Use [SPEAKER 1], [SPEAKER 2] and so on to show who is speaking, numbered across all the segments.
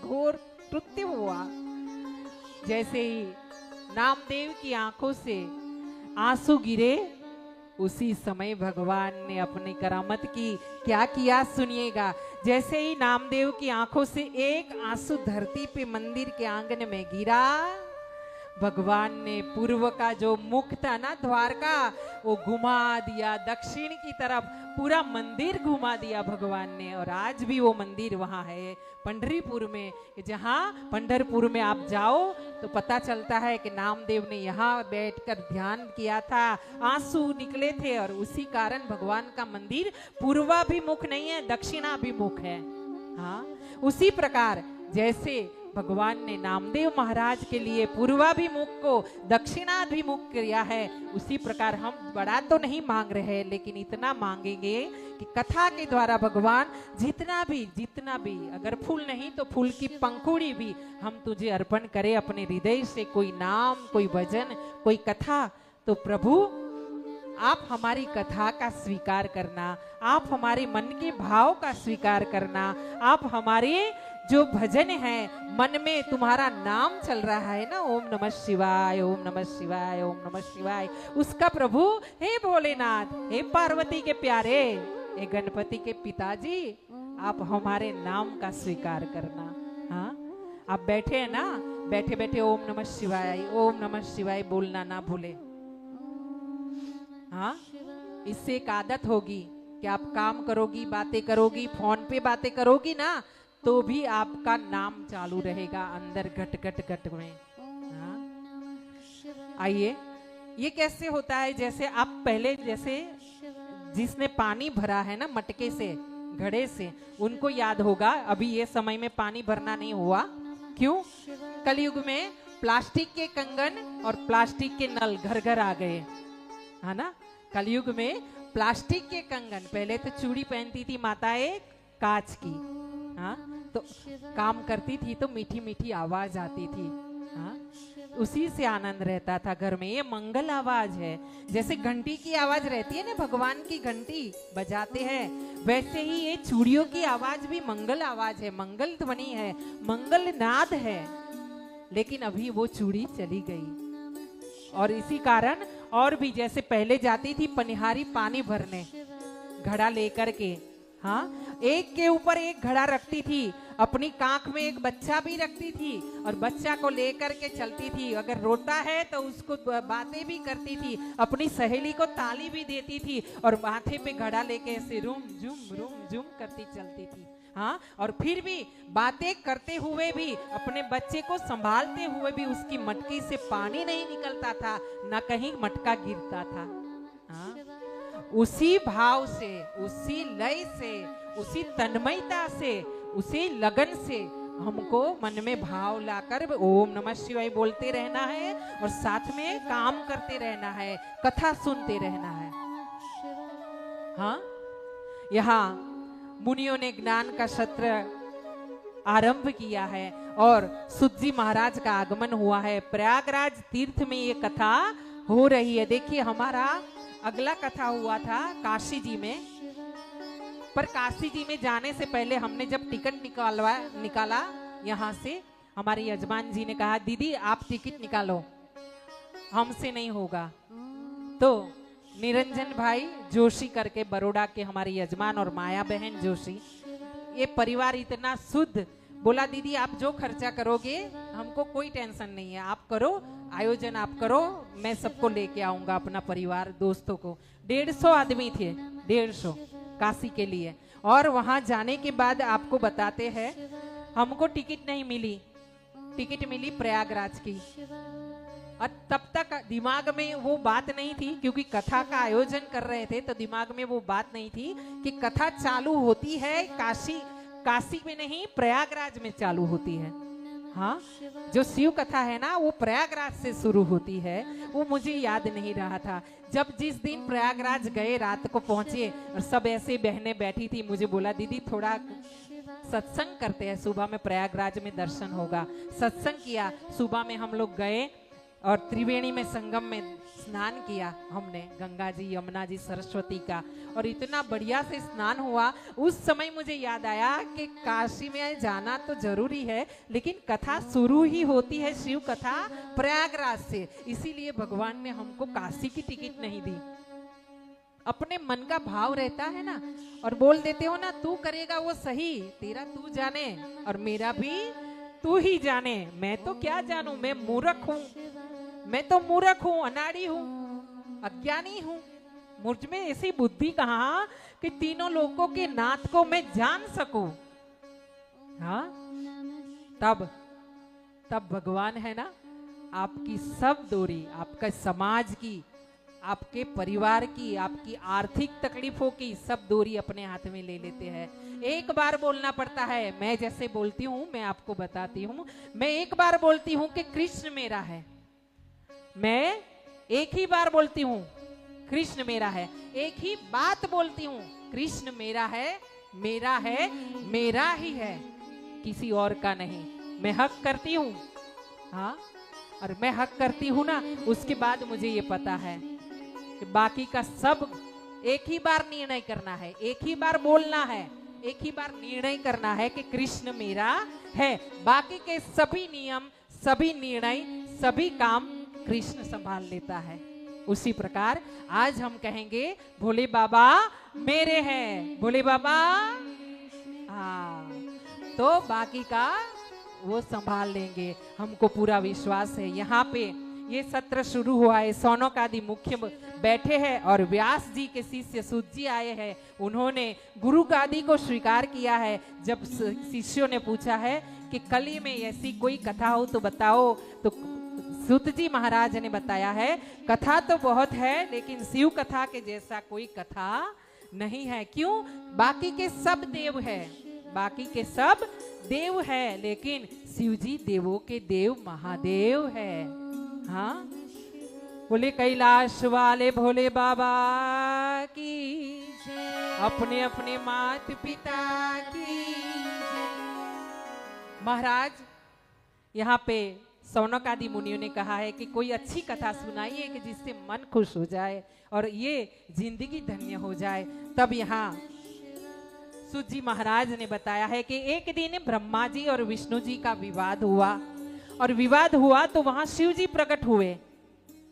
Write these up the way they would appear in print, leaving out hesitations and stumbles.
[SPEAKER 1] घोर मृत्यु हुआ। जैसे ही नामदेव की आंखों से आंसू गिरे, उसी समय भगवान ने अपनी करामत की। क्या किया सुनिएगा। जैसे ही नामदेव की आंखों से एक आंसू धरती पे मंदिर के आंगन में गिरा, भगवान ने पूर्व का जो मुख था ना द्वार का, वो घुमा दिया दक्षिण की तरफ, पूरा मंदिर घुमा दिया भगवान ने। और आज भी वो मंदिर वहां है पंढरीपुर में। जहां पंढरपुर में आप जाओ तो पता चलता है कि नामदेव ने यहाँ बैठकर ध्यान किया था, आंसू निकले थे। और उसी कारण भगवान का मंदिर पूर्वाभिमुख नहीं है, दक्षिणाभिमुख है। हाँ, उसी प्रकार जैसे भगवान ने नामदेव महाराज के लिए पूर्वाभिमुख को दक्षिणाभिमुख किया है, उसी प्रकार हम बड़ा तो नहीं मांग रहे, लेकिन इतना मांगेंगे कि कथा के द्वारा भगवान जितना भी अगर फूल नहीं तो फूल की पंखुड़ी भी हम तुझे अर्पण करें अपने हृदय से, कोई नाम, कोई भजन, कोई कथा, तो प्रभु आप हमारी कथा का स्वीकार करना, आप हमारे मन के भाव का स्वीकार करना, आप हमारे जो भजन है, मन में तुम्हारा नाम चल रहा है ना, ओम नमः शिवाय, ओम नमः शिवाय, ओम नमः शिवाय, उसका प्रभु हे भोलेनाथ, हे पार्वती के प्यारे, हे गणपति के पिताजी, आप हमारे नाम का स्वीकार करना। हाँ, आप बैठे हैं ना, बैठे बैठे ओम नमः शिवाय, ओम नमः शिवाय बोलना ना भूले। हाँ, इससे एक आदत होगी कि आप काम करोगी, बातें करोगी, फोन पे बातें करोगी ना, तो भी आपका नाम चालू रहेगा अंदर घट घट घट में। हाँ, आइए, ये कैसे होता है? जैसे आप पहले, जैसे जिसने पानी भरा है ना मटके से, घड़े से, उनको याद होगा अभी ये समय में पानी भरना नहीं हुआ। क्यों? कलयुग में प्लास्टिक के कंगन और प्लास्टिक के नल घर घर आ गए, है ना। कलयुग में प्लास्टिक के कंगन, पहले तो चूड़ी पहनती थी माताएं कांच की, हाँ, तो काम करती थी तो मीठी मीठी आवाज आती थी। हाँ, उसी से आनंद रहता था घर में। ये मंगल आवाज है, जैसे घंटी की आवाज रहती है ना, भगवान की घंटी बजाते हैं, वैसे ही ये चूड़ियों की आवाज भी मंगल आवाज है, मंगल ध्वनि है, मंगल नाद है। लेकिन अभी वो चूड़ी चली गई, और इसी कारण और भी, जैसे पहले जाती थी पनिहारी पानी भरने घड़ा लेकर के, हाँ, एक के ऊपर एक घड़ा रखती थी, अपनी कांख में एक बच्चा भी रखती थी और बच्चा को लेकर के चलती थी। अगर रोता है तो उसको बातें भी करती थी, अपनी सहेली को ताली भी देती थी, और माथे पे घड़ा लेके ऐसे रूम झूम करती चलती थी। हाँ, और फिर भी बातें करते हुए भी, अपने बच्चे को संभालते हुए भी उसकी मटकी से पानी नहीं निकलता था, ना कहीं मटका गिरता था। हाँ, उसी भाव से, उसी लय से, उसी तन्मयता से, उसी लगन से हमको मन में भाव लाकर ओम नमः शिवाय बोलते रहना है, और साथ में काम करते रहना है, कथा सुनते रहना है। हाँ, यहाँ मुनियों ने ज्ञान का सत्र आरंभ किया है और सुत जी महाराज का आगमन हुआ है। प्रयागराज तीर्थ में ये कथा हो रही है। देखिए, हमारा अगला कथा हुआ था काशी जी में, पर काशी जी में जाने से पहले हमने जब टिकट निकाला यहाँ से, हमारे यजमान जी ने कहा, दीदी आप टिकट निकालो, हमसे नहीं होगा। तो निरंजन भाई जोशी करके बड़ौदा के हमारे यजमान, और माया बहन जोशी, ये परिवार इतना शुद्ध, बोला दीदी आप जो खर्चा करोगे हमको कोई टेंशन नहीं है, आप करो, आयोजन आप करो, मैं सबको लेके आऊंगा, अपना परिवार, दोस्तों को। 150 आदमी थे, 150 काशी के लिए। और वहां जाने के बाद आपको बताते हैं, हमको टिकट नहीं मिली, टिकट मिली प्रयागराज की। और तब तक दिमाग में वो बात नहीं थी, क्योंकि कथा का आयोजन कर रहे थे, तो दिमाग में वो बात नहीं थी कि कथा चालू होती है काशी में नहीं, प्रयागराज में चालू होती है। हाँ, जो शिव कथा है ना, वो प्रयागराज से शुरू होती है। वो मुझे याद नहीं रहा था। जब जिस दिन प्रयागराज गए, रात को पहुंचे और सब ऐसे बहनें बैठी थी, मुझे बोला दीदी थोड़ा सत्संग करते हैं, सुबह में प्रयागराज में दर्शन होगा। सत्संग किया, सुबह में हम लोग गए और त्रिवेणी में संगम में स्नान किया हमने, गंगा जी, यमुना जी, सरस्वती का, और इतना बढ़िया से स्नान हुआ। उस समय मुझे याद आया कि काशी में जाना तो जरूरी है, लेकिन कथा शुरू ही होती है शिव कथा प्रयागराज से, इसीलिए भगवान ने हमको काशी की टिकट नहीं दी। अपने मन का भाव रहता है ना, और बोल देते हो ना, तू करेगा वो सही, तेरा तू जाने और मेरा भी तू ही जाने। मैं तो क्या जानू, मैं मूर्ख हूँ, मैं तो मूर्ख हूँ, अनाड़ी हूँ, अज्ञानी हूँ। मुझ में ऐसी बुद्धि कहाँ कि तीनों लोगों के नाथ को मैं जान सकूं। हाँ, तब भगवान है ना, आपकी सब दूरी, आपका समाज की, आपके परिवार की, आपकी आर्थिक तकलीफों की सब दूरी अपने हाथ में ले लेते हैं। एक बार बोलना पड़ता है। मैं जैसे बोलती हूँ, मैं आपको बताती हूँ, मैं एक बार बोलती हूँ कि कृष्ण मेरा है, मैं एक ही बार बोलती हूँ कृष्ण मेरा है, एक ही बात बोलती हूँ, कृष्ण मेरा है, मेरा है, मेरा ही है, किसी और का नहीं। मैं हक करती हूँ, हाँ, और मैं हक करती हूँ ना, उसके बाद मुझे ये पता है कि बाकी का सब एक ही बार निर्णय करना है, एक ही बार बोलना है, एक ही बार निर्णय करना है कि कृष्ण मेरा है। बाकी के सभी नियम, सभी निर्णय, सभी काम कृष्ण संभाल लेता है। उसी प्रकार आज हम कहेंगे भोले बाबा मेरे हैं, भोले बाबा, हाँ, तो बाकी का वो संभाल लेंगे, हमको पूरा विश्वास है। यहाँ पे ये सत्र शुरू हुआ है, सौनक आदि मुख्य बैठे हैं और व्यास जी के शिष्य सूत जी आए हैं, उन्होंने गुरु गादी को स्वीकार किया है। जब शिष्यों ने पूछा है कि कली में ऐसी कोई कथा हो तो बताओ, तो सूत जी महाराज ने बताया है, कथा तो बहुत है लेकिन शिव कथा के जैसा कोई कथा नहीं है। क्यों? बाकी के सब देव है, बाकी के सब देव है, लेकिन शिव जी देवों के देव महादेव है। हाँ, बोले कैलाश वाले भोले बाबा की, अपने अपने मात पिता की। महाराज यहाँ पे सौनक आदि मुनियों ने कहा है कि कोई अच्छी कथा सुनाइए कि जिससे मन खुश हो जाए और ये जिंदगी धन्य हो जाए। तब यहाँ सूत जी महाराज ने बताया है कि एक दिन ब्रह्मा जी और विष्णु जी का विवाद हुआ, और विवाद हुआ तो वहां शिव जी प्रकट हुए।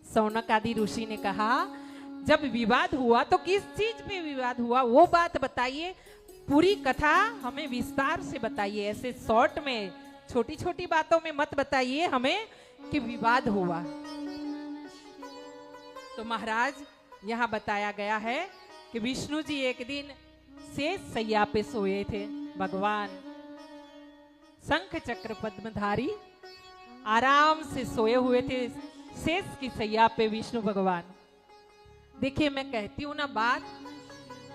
[SPEAKER 1] सौनक आदि ऋषि ने कहा, जब विवाद हुआ तो किस चीज पे विवाद हुआ वो बात बताइए, पूरी कथा हमें विस्तार से बताइए, ऐसे शॉर्ट में छोटी छोटी बातों में मत बताइए हमें कि विवाद हुआ। तो महाराज यहाँ बताया गया है कि विष्णु जी एक दिन शेष सैया पे सोए थे, भगवान शंख चक्र पद्मधारी आराम से सोए हुए थे शेष की सैया पे विष्णु भगवान। देखिए मैं कहती हूँ ना बात,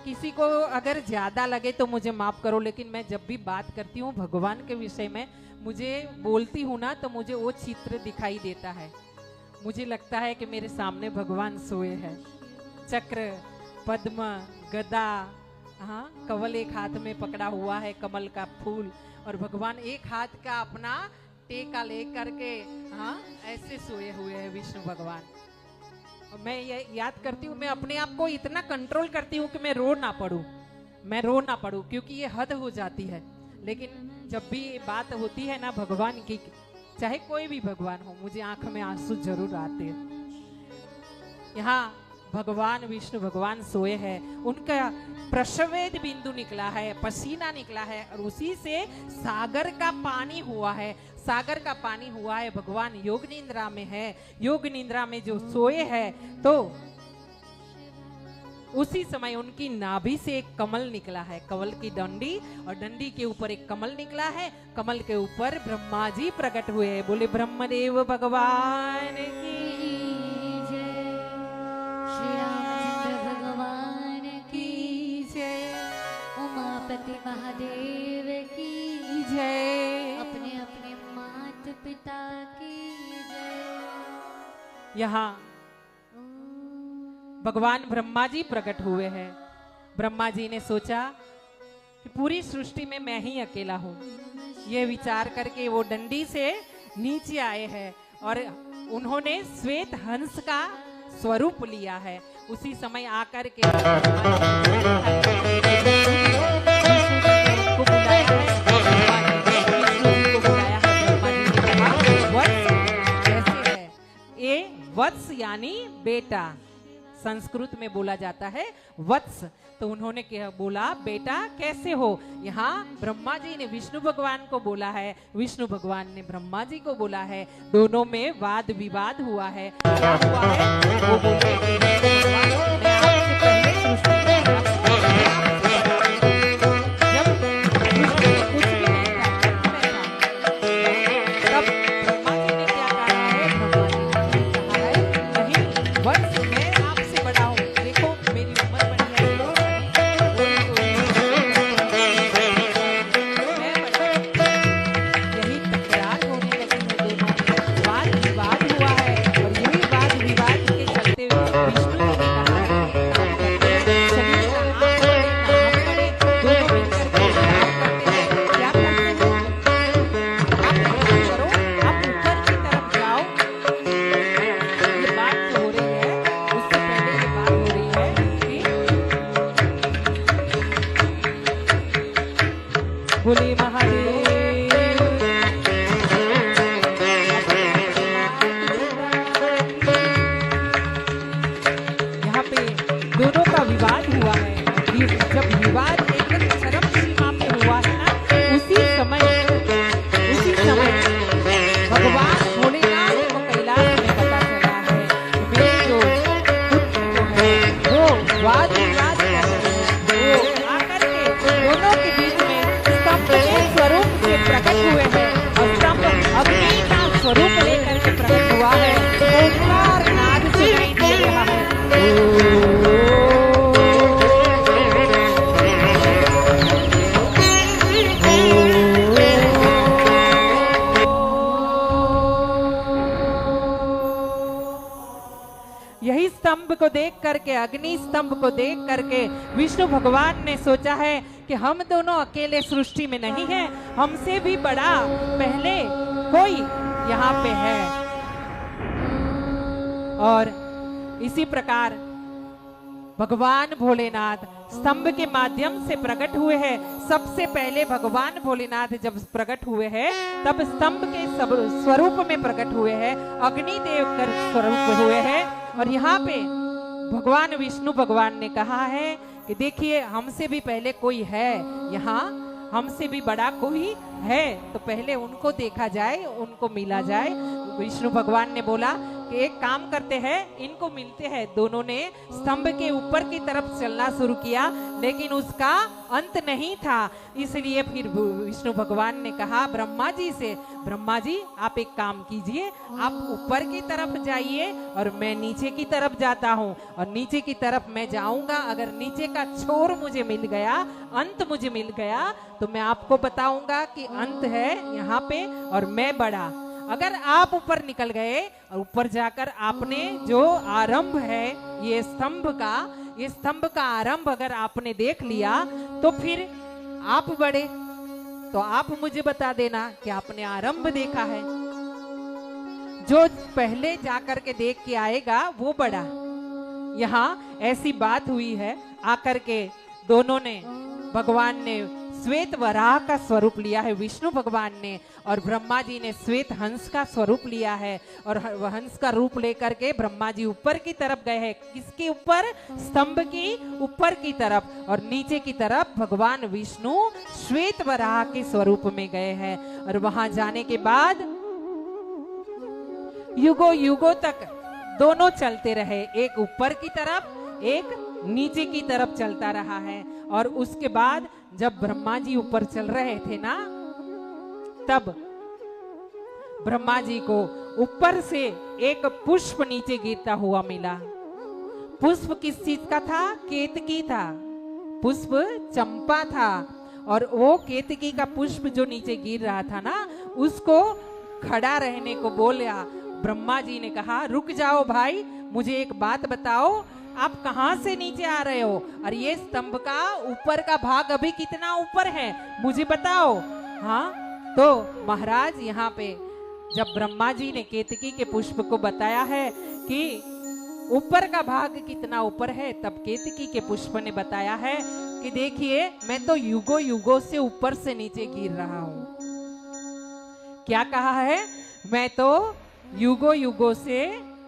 [SPEAKER 1] किसी को अगर ज्यादा लगे तो मुझे माफ करो, लेकिन मैं जब भी बात करती हूँ भगवान के विषय में, मुझे बोलती हूँ ना तो मुझे वो चित्र दिखाई देता है। मुझे लगता है कि मेरे सामने भगवान सोए हैं, चक्र पद्म गदा, हाँ, कमल एक हाथ में पकड़ा हुआ है, कमल का फूल, और भगवान एक हाथ का अपना टेका लेकर के, हाँ, ऐसे सोए हुए हैं विष्णु भगवान। और मैं ये याद करती हूँ, मैं अपने आप को इतना कंट्रोल करती हूँ कि मैं रो ना पड़ूं, मैं रो ना पड़ूं, क्योंकि ये हद हो जाती है। लेकिन जब भी बात होती है ना भगवान की, चाहे कोई भी भगवान हो, मुझे आंख में आंसू जरूर आते हैं। यहाँ भगवान विष्णु भगवान सोए हैं, उनका प्रसवेद बिंदु निकला है, पसीना निकला है, और उसी से सागर का पानी हुआ है, सागर का पानी हुआ है। भगवान योग निद्रा में है, योग निद्रा में जो सोए हैं, तो उसी समय उनकी नाभि से एक कमल निकला है, कमल की डंडी, और डंडी के ऊपर एक कमल निकला है, कमल के ऊपर ब्रह्मा जी प्रकट हुए हैं। बोले ब्रह्मदेव भगवान की जय, श्री रामचंद्र भगवान की जय, उमापति महादेव की जय, अपने अपने माता पिता की जय। यहाँ भगवान ब्रह्मा जी प्रकट हुए हैं। ब्रह्मा जी ने सोचा कि पूरी सृष्टि में मैं ही अकेला हूँ, ये विचार करके वो डंडी से नीचे आए हैं और उन्होंने श्वेत हंस का स्वरूप लिया है। उसी समय आकर के उनको बुलाया है, कैसे है ये वत्स यानी बेटा, संस्कृत में बोला जाता है वत्स। तो उन्होंने क्या बोला, बेटा कैसे हो। यहाँ ब्रह्मा जी ने विष्णु भगवान को बोला है, विष्णु भगवान ने ब्रह्मा जी को बोला है, दोनों में वाद विवाद हुआ है। क्या हुआ है, वो बोले मैं आपसे पहले सृष्टि में जब सृष्टि में कुछ भी नहीं था, तब ब्रह्मा जी ने क्या कहा है, ब्रह्मा जी ने कहा है नहीं वत्स मैं आपसे बड़ा हूँ, देखो मेरी उम्र बड़ी है, यही तकरार होने लगी है, दोनों में वाद विवाद हुआ है। और यही वाद विवाद के चलते हुए विष्णु जी ने कहा है चलिए ना आप बड़े ना हम बड़े, दोनों मिलकर के काम करते हैं। क्या करते हैं, आप एक काम करो, आप ऊपर की तरफ जाओ। ये बात जो हो रही है उससे पहले ये बात हो रही है कि बोले महादेव। यहाँ पे दोनों का विवाद हुआ है। जब विवाद एकदम चरम सीमा पे हुआ है ना, उसी समय भगवान भोलेनाथ को कैलाश में पता चला है कि मेरे जो पुत्र जो है वो वाद विवाद कर रहे हैं। वो आकर के दोनों के बीच में स्तंभ के स्वरूप से प्रकट हुए हैं और स्तंभ अग्नि का स्वरूप लेकर के प्रकट हुआ है। ओंकार नाद सुनाई दे रहा है। यही स्तंभ को देख करके, अग्नि स्तंभ को देख करके विष्णु भगवान ने सोचा है कि हम दोनों अकेले सृष्टि में नहीं हैं, हमसे भी बड़ा पहले कोई यहाँ पे है। और इसी प्रकार भगवान भोलेनाथ स्तंभ के माध्यम से प्रकट हुए हैं। सबसे पहले भगवान भोलेनाथ जब प्रकट हुए हैं तब स्तंभ के स्वरूप में प्रकट हुए हैं, अग्निदेव का स्वरूप हुए हैं। और यहाँ पे भगवान विष्णु भगवान ने कहा है कि देखिए हमसे भी पहले कोई है, यहाँ हमसे भी बड़ा कोई है, तो पहले उनको देखा जाए, उनको मिला जाए। विष्णु भगवान ने बोला कि एक काम करते हैं, इनको मिलते हैं। दोनों ने स्तंभ के ऊपर की तरफ चलना शुरू किया, लेकिन उसका अंत नहीं था। इसलिए फिर विष्णु भगवान ने कहा ब्रह्मा जी से, ब्रह्मा जी आप एक काम कीजिए, आप ऊपर की तरफ जाइए और मैं नीचे की तरफ जाता हूँ। और नीचे की तरफ मैं जाऊंगा, अगर नीचे का छोर मुझे मिल गया, अंत मुझे मिल गया, तो मैं आपको बताऊंगा कि अंत है यहाँ पे और मैं बड़ा। अगर आप ऊपर निकल गए और ऊपर जाकर आपने जो आरंभ है ये स्तंभ का आरंभ अगर आपने देख लिया, तो फिर आप बड़े, तो आप मुझे बता देना कि आपने आरंभ देखा है। जो पहले जाकर के देख के आएगा वो बड़ा। यहाँ ऐसी बात हुई है, आकर के दोनों ने, भगवान ने श्वेत वराह का स्वरूप लिया है विष्णु भगवान ने, और ब्रह्मा जी ने श्वेत हंस का स्वरूप लिया है। और हंस का रूप लेकर के ब्रह्मा जी ऊपर की तरफ गए हैं। किसके ऊपर? स्तंभ की ऊपर की तरफ। और नीचे की तरफ भगवान विष्णु श्वेत वराह के स्वरूप में गए हैं। और वहां जाने के बाद युगों युगों तक दोनों चलते रहे, एक ऊपर की तरफ, एक नीचे की तरफ चलता रहा है। और उसके बाद जब ब्रह्मा जी ऊपर चल रहे थे ना, तब ब्रह्मा जी को ऊपर से एक पुष्प नीचे गिरता हुआ मिला। पुष्प किस चीज का था? केतकी था। पुष्प चंपा था। और वो केतकी का पुष्प जो नीचे गिर रहा था ना, उसको खड़ा रहने को बोला। ब्रह्मा जी ने कहा रुक जाओ भाई, मुझे एक बात बताओ, आप कहां से नीचे आ रहे हो? और ये स्तंभ का ऊपर का भाग अभी कितना ऊपर है मुझे बताओ। हाँ, तो महाराज यहाँ पे जब ब्रह्मा जी ने केतकी के पुष्प को बताया है कि ऊपर का भाग कितना ऊपर है, तब केतकी के पुष्प ने बताया है कि देखिए मैं तो युगों युगों से ऊपर से नीचे गिर रहा हूं। क्या कहा है? मैं तो युगों युगों से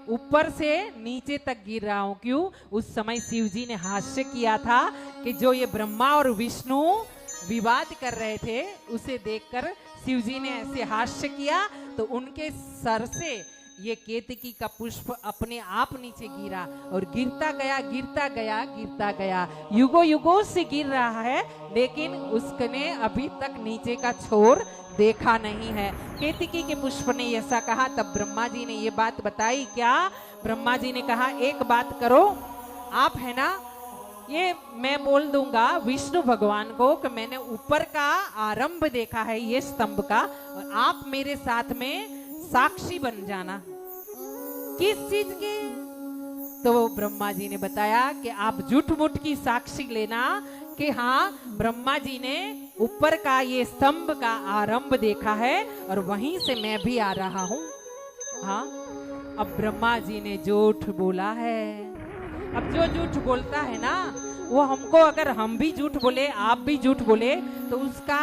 [SPEAKER 1] ऊपर से नीचे तक गिर रहा हूं। क्यों? उस समय शिव जी ने हास्य किया था कि जो ये ब्रह्मा और विष्णु विवाद कर रहे थे, उसे देखकर शिव जी ने ऐसे हास्य किया, तो उनके सर से ये केतकी का पुष्प अपने आप नीचे गिरा और गिरता गया गिरता गया गिरता गया, युगों युगों से गिर रहा है, लेकिन उसने अभी तक नीचे का छोर देखा नहीं है। केतकी के पुष्प ने ऐसा कहा, तब ब्रह्मा जी ने ये बात बताई। क्या? ब्रह्मा जी ने कहा एक बात करो, आप है ना, ये मैं बोल दूंगा विष्णु भगवान को कि मैंने ऊपर का आरंभ देखा है ये स्तंभ का, और आप मेरे साथ में साक्षी बन जाना। किस चीज की? तो ब्रह्मा जी ने बताया कि आप झूठ मूठ की साक्षी लेना कि हाँ ब्रह्मा जी ने ऊपर का ये स्तंभ का आरंभ देखा है और वहीं से मैं भी आ रहा हूं। हाँ, अब ब्रह्मा जी ने झूठ बोला है। अब जो झूठ बोलता है ना, वो हमको, अगर हम भी झूठ बोले, आप भी झूठ बोले, तो उसका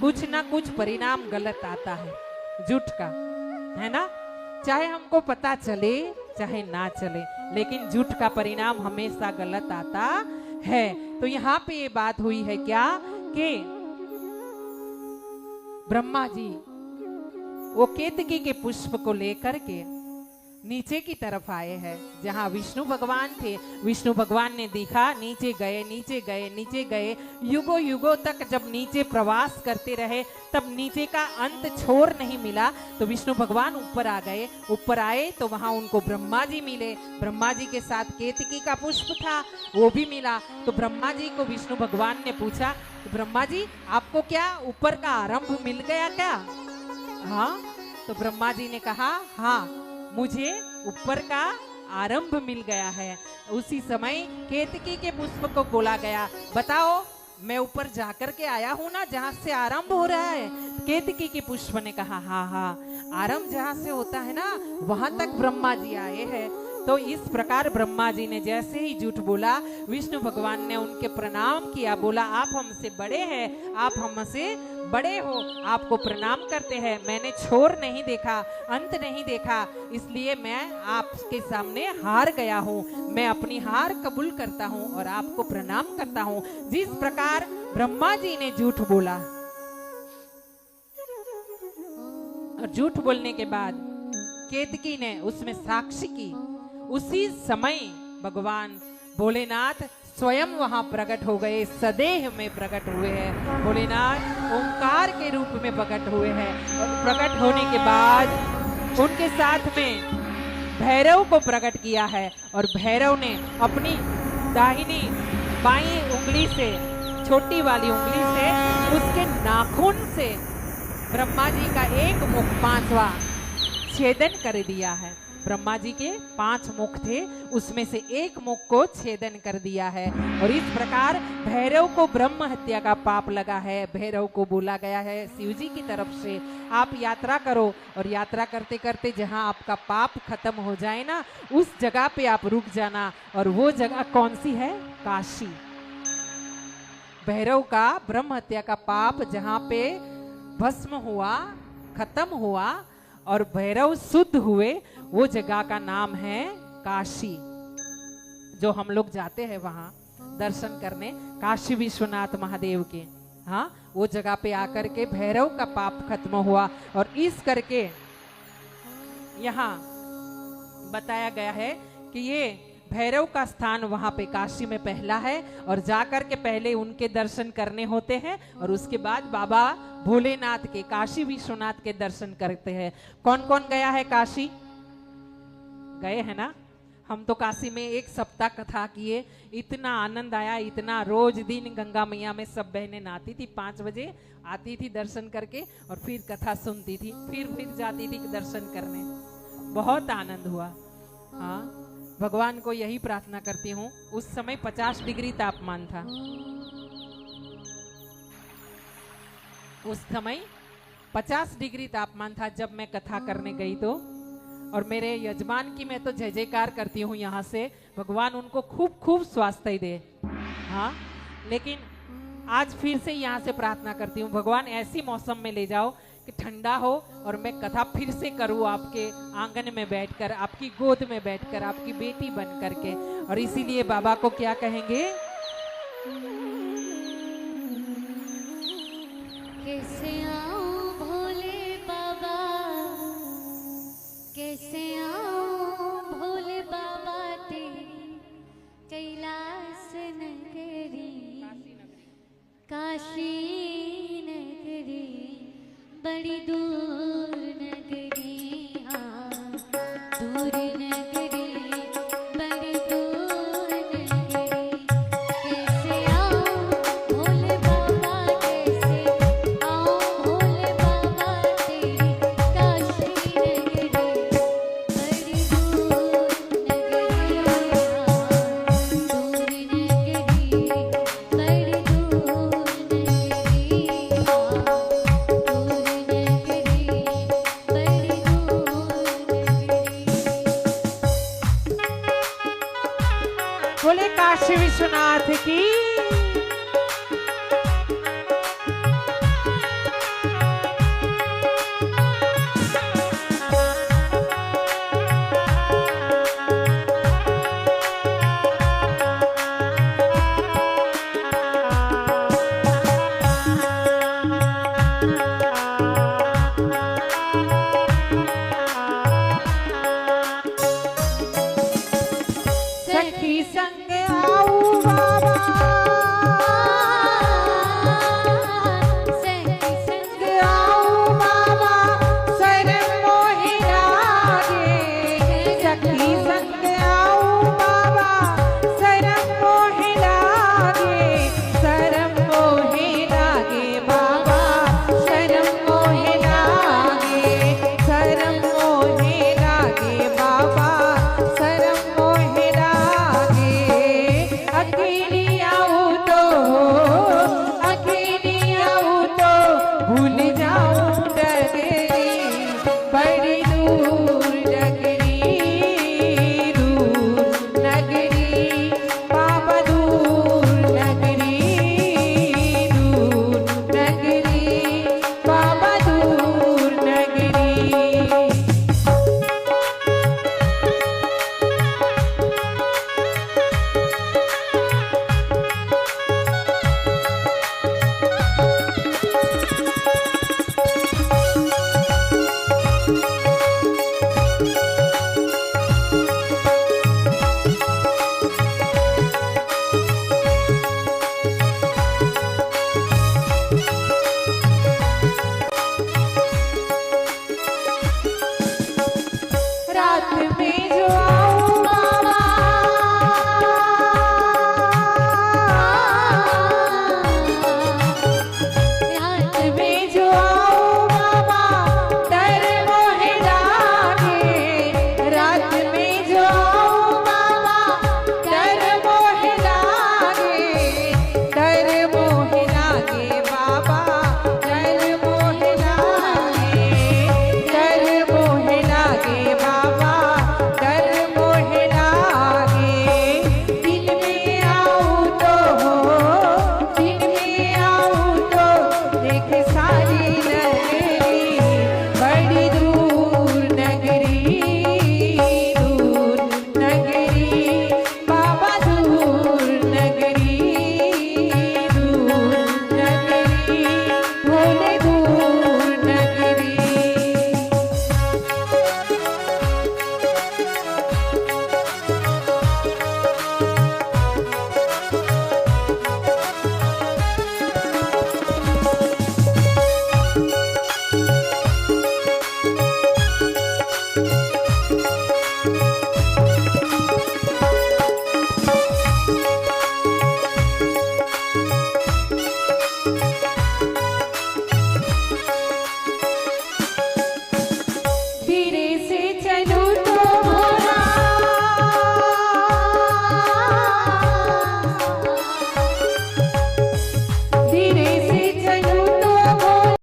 [SPEAKER 1] कुछ ना कुछ परिणाम गलत आता है झूठ का, है ना। चाहे हमको पता चले चाहे ना चले, लेकिन झूठ का परिणाम हमेशा गलत आता है। तो यहाँ पे ये बात हुई है क्या कि ब्रह्मा जी वो केतकी के पुष्प को लेकर के नीचे की तरफ आए हैं, जहां विष्णु भगवान थे। विष्णु भगवान ने देखा, नीचे गए नीचे गए नीचे गए, युगों युगों तक जब नीचे प्रवास करते रहे, तब नीचे का अंत छोर नहीं मिला। तो विष्णु भगवान ऊपर आ गए। ऊपर आए तो वहां उनको ब्रह्मा जी मिले। ब्रह्मा जी के साथ केतकी का पुष्प था, वो भी मिला। तो ब्रह्मा जी को विष्णु भगवान ने पूछा, ब्रह्मा जी आपको क्या ऊपर का आरंभ मिल गया क्या? हाँ। तो ब्रह्मा जी ने कहा, हाँ मुझे ऊपर का आरंभ मिल गया है। उसी समय केतकी के पुष्प को बोला गया, बताओ मैं ऊपर जाकर के आया हूं ना जहां से आरंभ हो रहा है। केतकी के पुष्प ने कहा, हाँ हाँ, आरंभ जहां से होता है ना वहां तक ब्रह्मा जी आए हैं। तो इस प्रकार ब्रह्मा जी ने जैसे ही झूठ बोला, विष्णु भगवान ने उनके प्रणाम किया, बोला आप हमसे बड़े हैं, आप हमसे बड़े हो, आपको प्रणाम करते हैं। मैंने छोर नहीं देखा, अंत नहीं देखा, इसलिए मैं आपके सामने हार गया हूँ। मैं अपनी हार कबूल करता हूँ और आपको प्रणाम करता हूँ। जिस प्रकार ब्रह्मा जी ने झूठ बोला और झूठ बोलने के बाद केतकी ने उसमें साक्षी की, उसी समय भगवान भोलेनाथ स्वयं वहां प्रकट हो गए, सदेह में प्रकट हुए हैं। भोलेनाथ ओंकार के रूप में प्रकट हुए हैं। और प्रकट होने के बाद उनके साथ में भैरव को प्रकट किया है, और भैरव ने अपनी दाहिनी बाईं उंगली से, छोटी वाली उंगली से, उसके नाखून से ब्रह्मा जी का एक मुख, पांचवा, छेदन कर दिया है। ब्रह्मा जी के 5 मुख थे, उसमें से एक मुख को छेदन कर दिया है। और इस प्रकार भैरव को ब्रह्म हत्या का पाप लगा है। भैरव को बोला गया है शिव जी की तरफ से, आप यात्रा करो, और यात्रा करते करते जहां आपका पाप खत्म हो जाए ना, उस जगह पे आप रुक जाना। और वो जगह कौन सी है? काशी। भैरव का ब्रह्म हत्या का पाप जहां पे भस्म हुआ, खत्म हुआ और भैरव शुद्ध हुए, वो जगह का नाम है काशी। जो हम लोग जाते हैं वहां दर्शन करने, काशी विश्वनाथ महादेव के, हाँ, वो जगह पे आकर के भैरव का पाप खत्म हुआ। और इस करके यहाँ बताया गया है कि ये भैरव का स्थान वहां पे काशी में पहला है, और जाकर के पहले उनके दर्शन करने होते हैं, और उसके बाद बाबा भोलेनाथ के, काशी विश्वनाथ के दर्शन करते हैं। कौन कौन गया है काशी? गए हैं ना? हम तो काशी में 1 सप्ताह कथा किए, इतना आनंद आया, इतना। रोज दिन गंगा मैया में सब बहनें नहाती थी, 5 बजे आती थी दर्शन करके, और फिर कथा सुनती थी, फिर जाती थी दर्शन करने। बहुत आनंद हुआ। हाँ, भगवान को यही प्रार्थना करती हूँ। उस समय 50 डिग्री तापमान था, उस समय 50 डिग्री तापमान था जब मैं कथा करने गई तो। और मेरे यजमान की मैं तो जय जयकार करती हूँ यहाँ से, भगवान उनको खूब खूब स्वास्थ्य दे। हाँ, लेकिन आज फिर से यहाँ से प्रार्थना करती हूँ, भगवान ऐसी मौसम में ले जाओ कि ठंडा हो और मैं कथा फिर से करूँ आपके आंगन में बैठकर, आपकी गोद में बैठकर, आपकी बेटी बन करके। और इसीलिए बाबा को क्या कहेंगे,
[SPEAKER 2] कैसे आऊं भोले बाबा, कैसे आऊं भोले बाबा तेरी कैलाश नगरी, काशी नगरी बड़ी दूर नगरी, हाँ दूर नगरी बड़ी दूर नगरी। कैसे आऊं भोले बाबा, कैसे आऊं भोले बाबा तेरी काशी नगरी बड़ी दूर नगरी, हाँ दूर नगरी बड़ी दूर नगरी, हाँ दूर नगरी बड़ी दूर नगरी।
[SPEAKER 1] बोले काशी विश्वनाथ की